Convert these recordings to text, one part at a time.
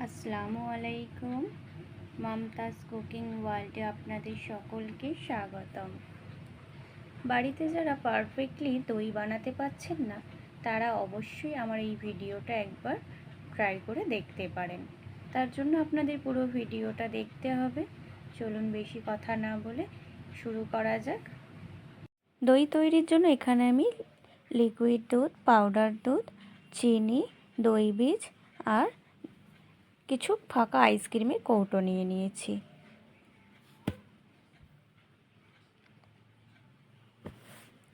আসসালামু আলাইকুম। মমতাজ কুকিং ওয়ার্ল্ডে আপনাদের সকলকে স্বাগতম। বাড়িতে যারা পারফেক্টলি দই বানাতে পারছেন না, তারা অবশ্যই আমার এই ভিডিওটা একবার ট্রাই করে দেখতে পারেন। তার জন্য আপনাদের পুরো ভিডিওটা দেখতে হবে। চলুন বেশি কথা না বলে শুরু করা যাক। দই তৈরির জন্য এখানে আমি লিকুইড দুধ, পাউডার দুধ, চিনি, দই বীজ আর কিছু ফাঁকা আইসক্রিমের কৌটো নিয়ে নিয়েছি।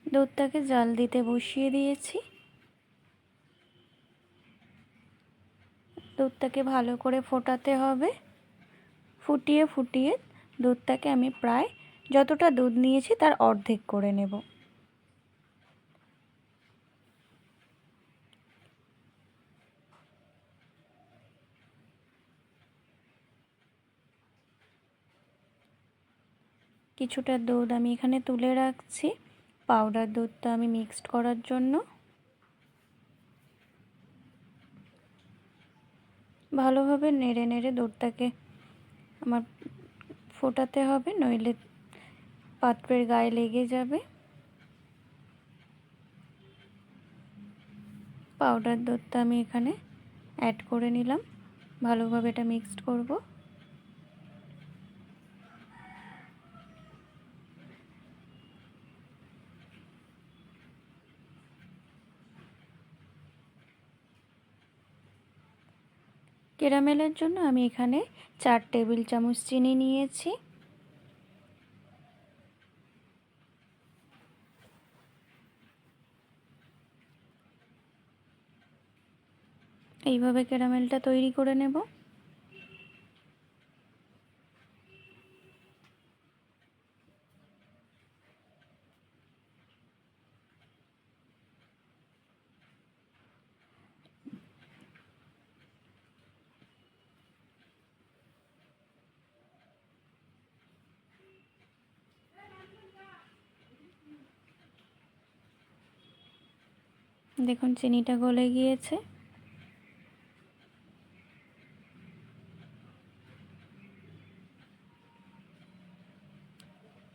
দুধটাকে জাল দিতে বসিয়ে দিয়েছি। দুধটাকে ভালো করে ফোটাতে হবে। ফুটিয়ে ফুটিয়ে দুধটাকে আমি প্রায় যতটা দুধ নিয়েছি তার অর্ধেক করে নেব। কিছুটা দুধ আমি এখানে তুলে রাখছি পাউডার দুধটা আমি মিক্সড করার জন্য। ভালোভাবে নেড়ে নেড়ে দুধটাকে আমার ফোটাতে হবে, নইলে পাত্রের গায়ে লেগে যাবে। পাউডার দুধটা আমি এখানে অ্যাড করে নিলাম। ভালোভাবে এটা মিক্সড করব। ক্যারামেলের জন্য আমি এখানে 4 টেবিল চামচ চিনি নিয়েছি। এইভাবে ক্যারামেলটা তৈরি করে নেব। দেখুন চিনিটা গলে গিয়েছে।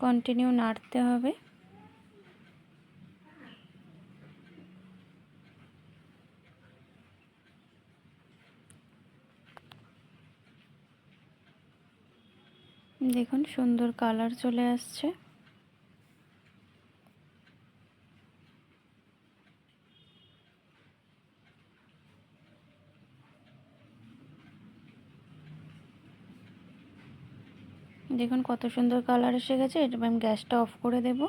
কন্টিনিউ নাড়তে হবে। দেখুন সুন্দর কালার চলে আসছে। দেখুন কত সুন্দর কালার এসে গেছে। এটা আমি গ্যাসটা অফ করে দেব।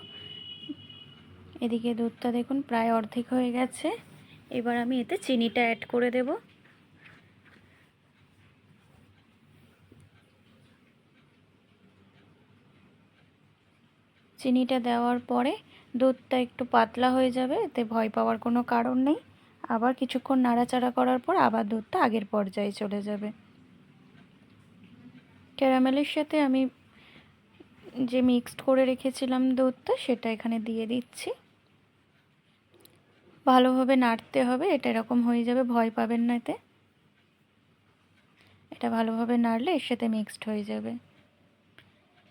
এদিকে দুধটা দেখুন প্রায় অর্ধেক হয়ে গেছে। এবার আমি এতে চিনিটা অ্যাড করে দেব। চিনিটা দেওয়ার পরে দুধটা একটু পাতলা হয়ে যাবে, এতে ভয় পাওয়ার কোনো কারণ নেই। আবার কিছুক্ষণ নাড়াচাড়া করার পর আবার দুধটা আগের পর্যায়ে চলে যাবে। ক্যারামেলের সাথে আমি যে মিক্সড করে রেখেছিলাম দুধটা, সেটা এখানে দিয়ে দিচ্ছি। ভালোভাবে নাড়তে হবে। এটা এরকম হয়ে যাবে, ভয় পাবেন না এতে। এটা ভালোভাবে নাড়লে এর সাথে মিক্সড হয়ে যাবে।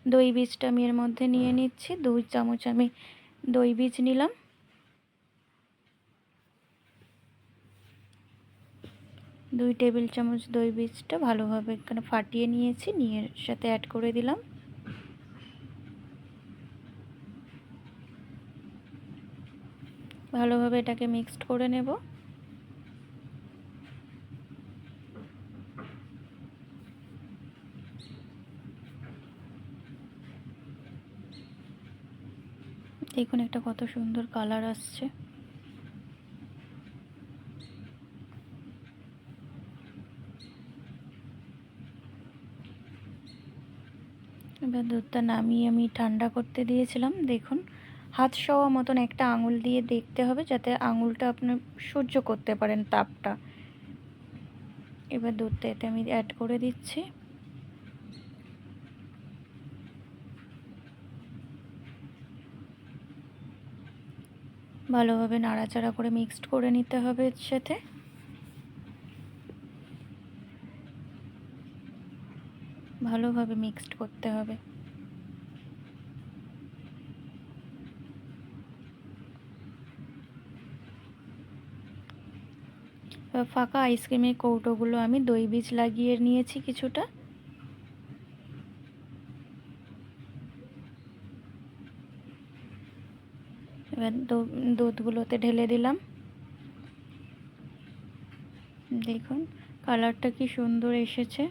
দই বীজটা আমি এর মধ্যে নিয়ে নিচ্ছি। 2 চামচ আমি দই বীজ নিলাম। দুই টেবিল চামচ দই বীজটা ভালোভাবে এখানে ফাটিয়ে নিয়েছি, নিয়ে এর সাথে অ্যাড করে দিলাম। ভালোভাবে এটাকে মিক্সড করে নেব। দেখুন একটা কত সুন্দর কালার আসছে। এবার দুধটা নামিয়ে আমি ঠান্ডা করতে দিয়েছিলাম। দেখুন হাত সওয়া মতন একটা আঙুল দিয়ে দেখতে হবে, যাতে আঙুলটা আপনি সহ্য করতে পারেন তাপটা। এবার দুধটা এতে আমি অ্যাড করে দিচ্ছি। ভালোভাবে নাড়াচাড়া করে মিক্সড করে নিতে হবে এর সাথে। ভালোভাবে মিক্সড করতে হবে। এবার ফাঁকা আইসক্রিমের কৌটোগুলো আমি দই বীজ লাগিয়ে নিয়েছি কিছুটা। এবার দুধগুলোতে ঢেলে দিলাম। দেখুন কালারটা কি সুন্দর এসেছে।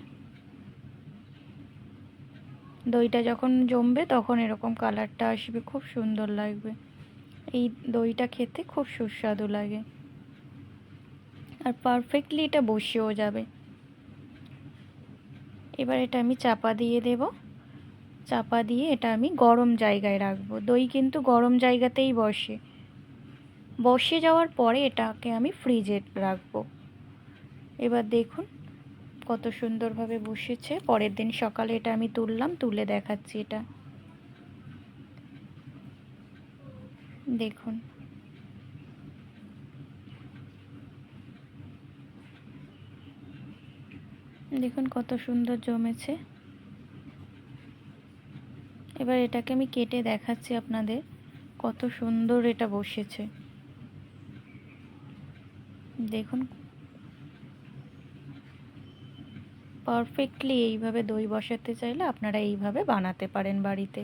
দইটা যখন জমবে তখন এরকম কালারটা আসবে, খুব সুন্দর লাগবে। এই দইটা খেতে খুব সুস্বাদু লাগে আর পারফেক্টলি এটা বসেও যাবে। এবার এটা আমি চাপা দিয়ে দেব। চাপা দিয়ে এটা আমি গরম জায়গায় রাখবো। দই কিন্তু গরম জায়গাতেই বসে যাওয়ার পরে এটাকে আমি ফ্রিজে রাখবো। এবার দেখুন কত সুন্দরভাবে বসেছে। পরের দিন সকালে এটা আমি তুলে দেখাচ্ছি। এটা দেখুন দেখুন কত সুন্দর জমেছে। এবার এটাকে আমি কেটে দেখাচ্ছি আপনাদের কত সুন্দর এটা বসেছে। দেখুন পারফেক্টলি এইভাবে দই বসাতে চাইলে আপনারা এইভাবে বানাতে পারেন বাড়িতে।